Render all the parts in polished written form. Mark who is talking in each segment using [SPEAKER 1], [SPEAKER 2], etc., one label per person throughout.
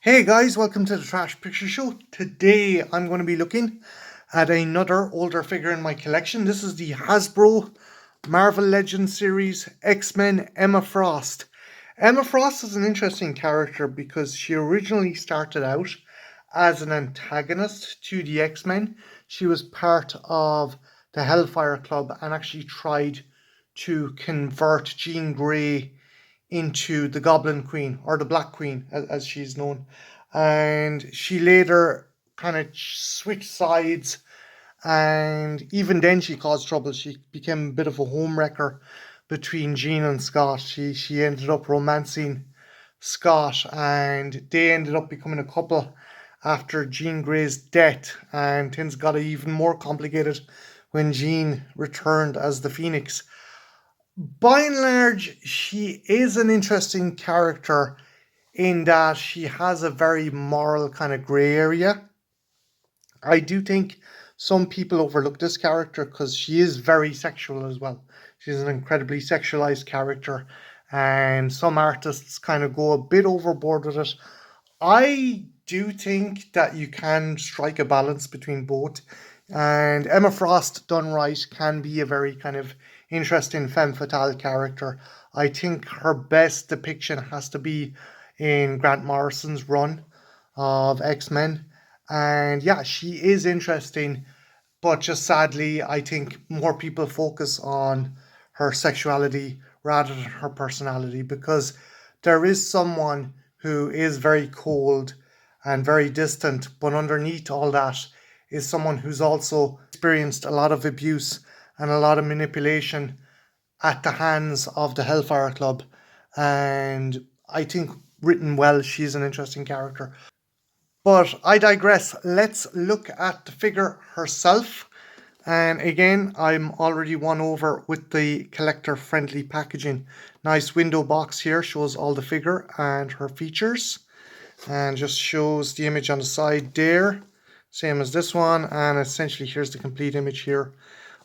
[SPEAKER 1] Hey guys, welcome to the Trash Picture Show. Today I'm going to be looking at another older figure in my collection. This is the Hasbro Marvel Legends series X-Men Emma Frost. Emma Frost is an interesting character because she originally started out as an antagonist to the X-Men. She was part of the Hellfire Club and actually tried to convert Jean Grey into the Goblin Queen, or the Black Queen as she's known. And she later kind of switched sides, and even then she caused trouble. She became a bit of a homewrecker between Jean and Scott. She ended up romancing Scott, and they ended up becoming a couple after Jean Grey's death, and things got even more complicated when Jean returned as the Phoenix. By and large, she is an interesting character in that she has a very moral kind of grey area. I do think some people overlook this character because she is very sexual as well. She's an incredibly sexualized character, and some artists kind of go a bit overboard with it. I do think that you can strike a balance between both, and Emma Frost done right can be a very kind of interesting femme fatale character. I think her best depiction has to be in Grant Morrison's run of X-Men, and yeah, she is interesting, but just sadly I think more people focus on her sexuality rather than her personality, because there is someone who is very cold and very distant, but underneath all that is someone who's also experienced a lot of abuse and a lot of manipulation at the hands of the Hellfire Club. And I think, written well, she's an interesting character. But I digress. Let's look at the figure herself. And again, I'm already won over with the collector friendly packaging. Nice window box here, shows all the figure and her features, and just shows the image on the side there, same as this one. And essentially here's the complete image here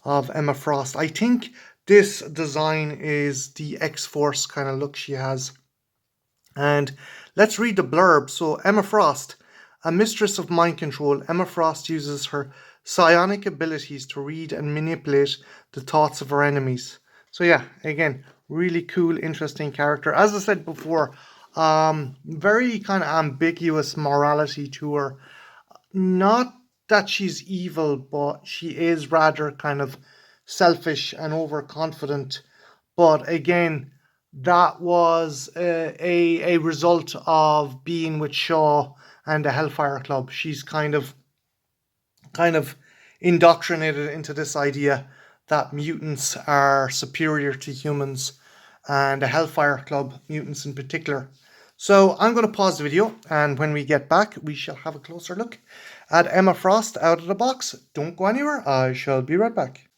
[SPEAKER 1] of Emma Frost. I think this design is the X-Force kind of look she has. And let's read the blurb. So, Emma Frost, a mistress of mind control, Emma Frost uses her psionic abilities to read and manipulate the thoughts of her enemies. So yeah, again, really cool, interesting character. As I said before, very kind of ambiguous morality to her. Not that she's evil, but she is rather kind of selfish and overconfident. But again, that was a result of being with Shaw and the Hellfire Club. She's kind of indoctrinated into this idea that mutants are superior to humans, and the Hellfire Club mutants in particular. So I'm going to pause the video, and when we get back, we shall have a closer look at Emma Frost out of the box. Don't go anywhere, I shall be right back.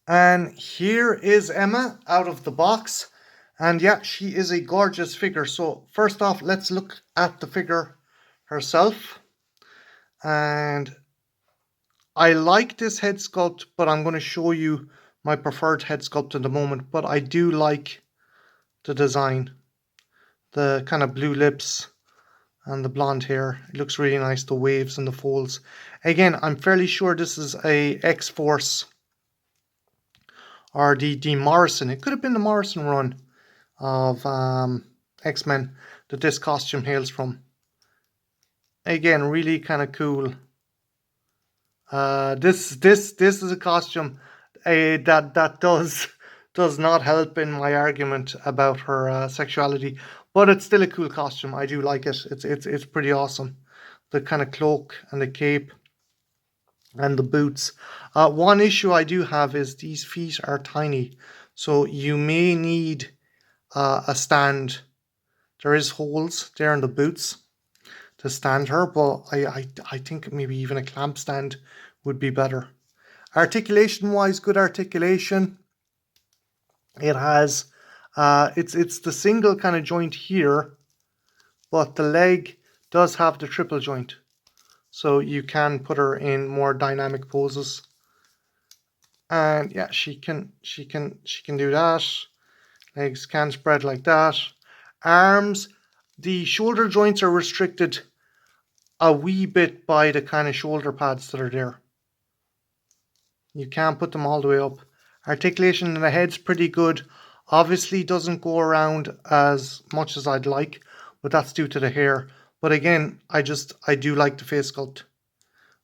[SPEAKER 1] And here is Emma out of the box. And yeah, she is a gorgeous figure. So first off, let's look at the figure herself. And I like this head sculpt, but I'm going to show you my preferred head sculpt in the moment. But I do like the design. The kind of blue lips and the blonde hair. It looks really nice, the waves and the folds. Again, I'm fairly sure this is a X-Force or the Morrison. It could have been the Morrison run of X-Men that this costume hails from. Again, really kind of cool. This is a costume that does not help in my argument about her sexuality, but it's still a cool costume. I do like it. It's pretty awesome. The kind of cloak and the cape and the boots. One issue I do have is these feet are tiny, so you may need a stand. There is holes there in the boots to stand her, but I think maybe even a clamp stand would be better. Articulation wise, good articulation. It has it's the single kind of joint here, but the leg does have the triple joint, so you can put her in more dynamic poses. And yeah, she can do that. Legs can spread like that. Arms, the shoulder joints are restricted a wee bit by the kind of shoulder pads that are there. You can't put them all the way up. Articulation in the head's pretty good. Obviously doesn't go around as much as I'd like, but that's due to the hair. But again, I do like the face sculpt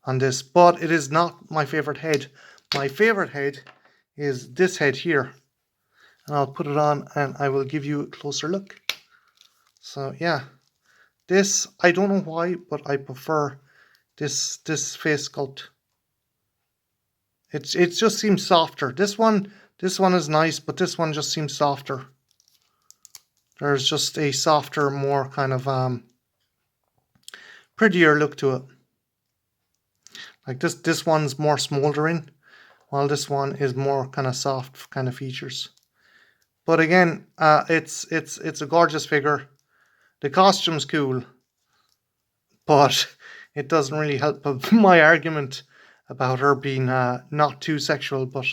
[SPEAKER 1] on this, but it is not my favorite head. My favorite head is this head here. And I'll put it on and I will give you a closer look. So yeah, this, I don't know why, but I prefer this face sculpt. It just seems softer. This one is nice, but this one just seems softer. There's just a softer, more kind of prettier look to it. Like this one's more smoldering, while this one is more kind of soft kind of features. But again, it's a gorgeous figure. The costume's cool, but it doesn't really help my argument about her being not too sexual. But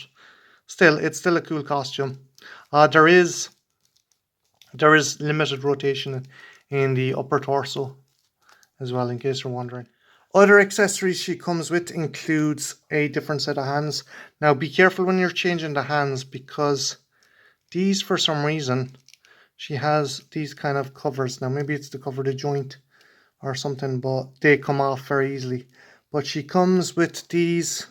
[SPEAKER 1] still, it's still a cool costume. There is limited rotation in the upper torso as well, in case you're wondering. Other accessories she comes with includes a different set of hands. Now be careful when you're changing the hands, because these, for some reason, she has these kind of covers. Now maybe it's to cover the joint or something, but they come off very easily. But she comes with these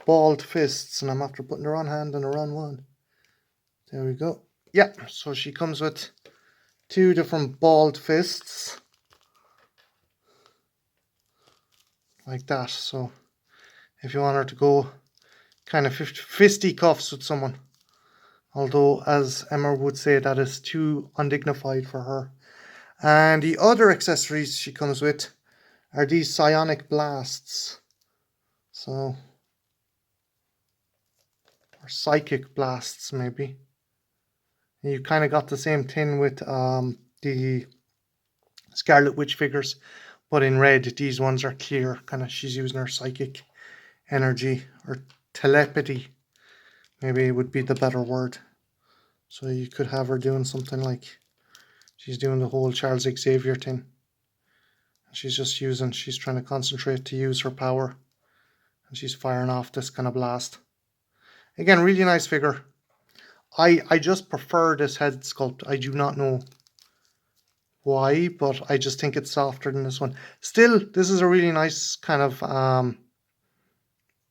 [SPEAKER 1] balled fists, and I'm after putting the wrong hand on the wrong one. There we go. Yeah, so she comes with two different balled fists. Like that. So if you want her to go kind of fisticuffs with someone. Although, as Emma would say, that is too undignified for her. And the other accessories she comes with are these psionic blasts. So, or psychic blasts maybe. And you kind of got the same thing with the Scarlet Witch figures, but in red. These ones are clear. Kind of, she's using her psychic energy, or telepathy, maybe it would be the better word. So you could have her doing something like she's doing the whole Charles Xavier thing. She's trying to concentrate to use her power, and she's firing off this kind of blast. Again, really nice figure. I just prefer this head sculpt. I do not know why, but I just think it's softer than this one. Still, this is a really nice kind of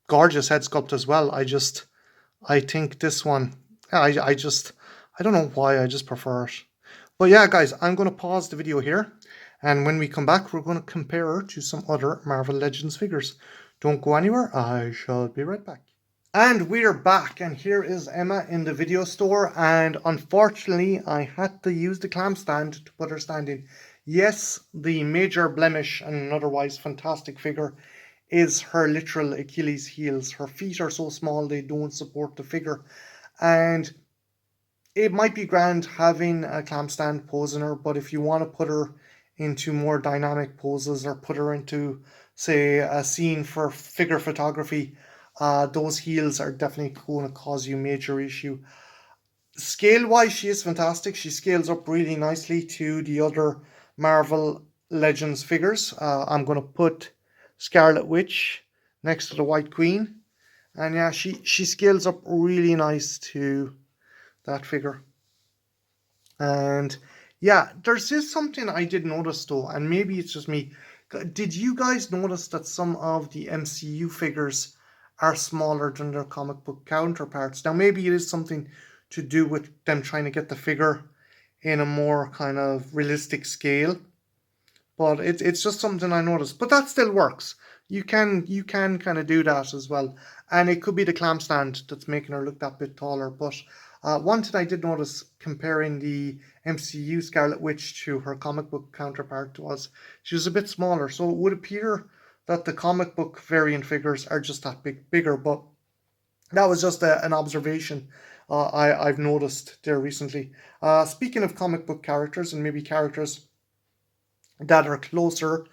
[SPEAKER 1] gorgeous head sculpt as well. I think this one, I don't know why, I just prefer it. But yeah, guys, I'm going to pause the video here, and when we come back, we're going to compare her to some other Marvel Legends figures. Don't go anywhere, I shall be right back. And we're back, and here is Emma in the video store, and unfortunately I had to use the clamp stand to put her standing. Yes, the major blemish and an otherwise fantastic figure is her literal Achilles heels. Her feet are so small they don't support the figure, and it might be grand having a clamp stand posing her, but if you want to put her into more dynamic poses, or put her into, say, a scene for figure photography, those heels are definitely going to cause you major issue. Scale-wise, she is fantastic. She scales up really nicely to the other Marvel Legends figures. I'm going to put Scarlet Witch next to the White Queen. And yeah, she scales up really nice to that figure. And yeah, there's just something I did notice though, and maybe it's just me. Did you guys notice that some of the MCU figures are smaller than their comic book counterparts? Now maybe it is something to do with them trying to get the figure in a more kind of realistic scale, but it's just something I noticed. But that still works. You can kind of do that as well, and it could be the clamp stand that's making her look that bit taller. But one thing I did notice comparing the MCU Scarlet Witch to her comic book counterpart was she was a bit smaller, so it would appear that the comic book variant figures are just that bigger, but that was just an observation I've noticed there recently. Speaking of comic book characters, and maybe characters that are closer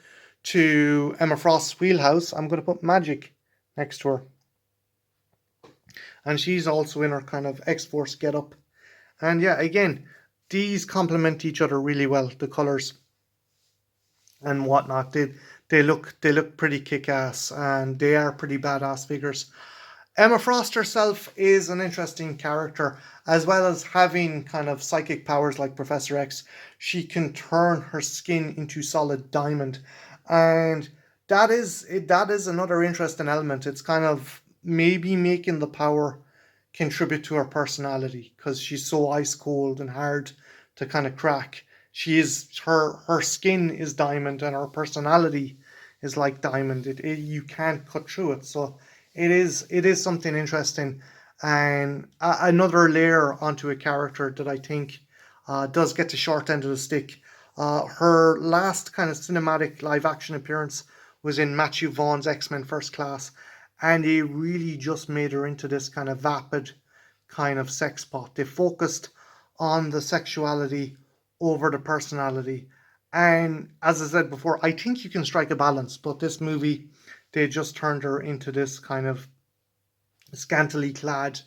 [SPEAKER 1] to Emma Frost's wheelhouse, I'm going to put Magic next to her. And she's also in her kind of X-Force getup. And yeah, again, these complement each other really well, the colours and whatnot. they look pretty kick-ass, and they are pretty badass figures. Emma Frost herself is an interesting character, as well as having kind of psychic powers like Professor X. She can turn her skin into solid diamond, and that is another interesting element. It's kind of maybe making the power contribute to her personality, because she's so ice cold and hard to kind of crack. She is her skin is diamond, and her personality is like diamond. You can't cut through it. So it is something interesting, and another layer onto a character that I think does get the short end of the stick. Her last kind of cinematic live action appearance was in Matthew Vaughn's X-Men First Class, and they really just made her into this kind of vapid kind of sex pot. They focused on the sexuality over the personality. And as I said before, I think you can strike a balance, but this movie, they just turned her into this kind of scantily clad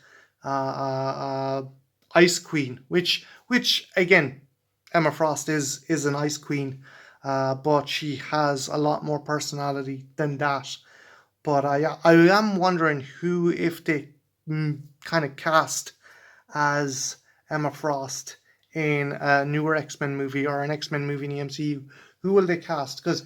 [SPEAKER 1] uh, ice queen, which again, Emma Frost is an ice queen, but she has a lot more personality than that. But I am wondering who, if they kind of cast as Emma Frost in a newer X-Men movie or an X-Men movie in the MCU, who will they cast? Because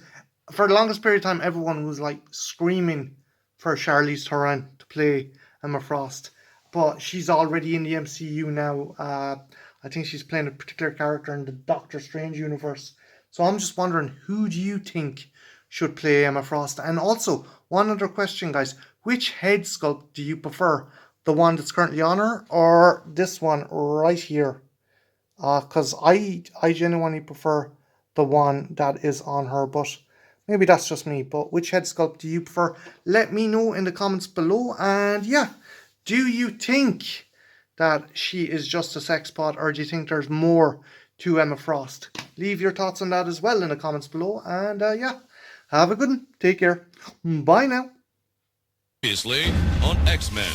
[SPEAKER 1] for the longest period of time, everyone was like screaming for Charlize Theron to play Emma Frost, but she's already in the MCU now. I think she's playing a particular character in the Doctor Strange universe. So I'm just wondering, who do you think should play Emma Frost? And also, one other question, guys: which head sculpt do you prefer? The one that's currently on her, or this one right here? Because I genuinely prefer the one that is on her, but maybe that's just me. But which head sculpt do you prefer? Let me know in the comments below. And yeah, do you think that she is just a sex pot, or do you think there's more to Emma Frost? Leave your thoughts on that as well in the comments below. And yeah, have a good one. Take care. Bye now.
[SPEAKER 2] Previously on X-Men.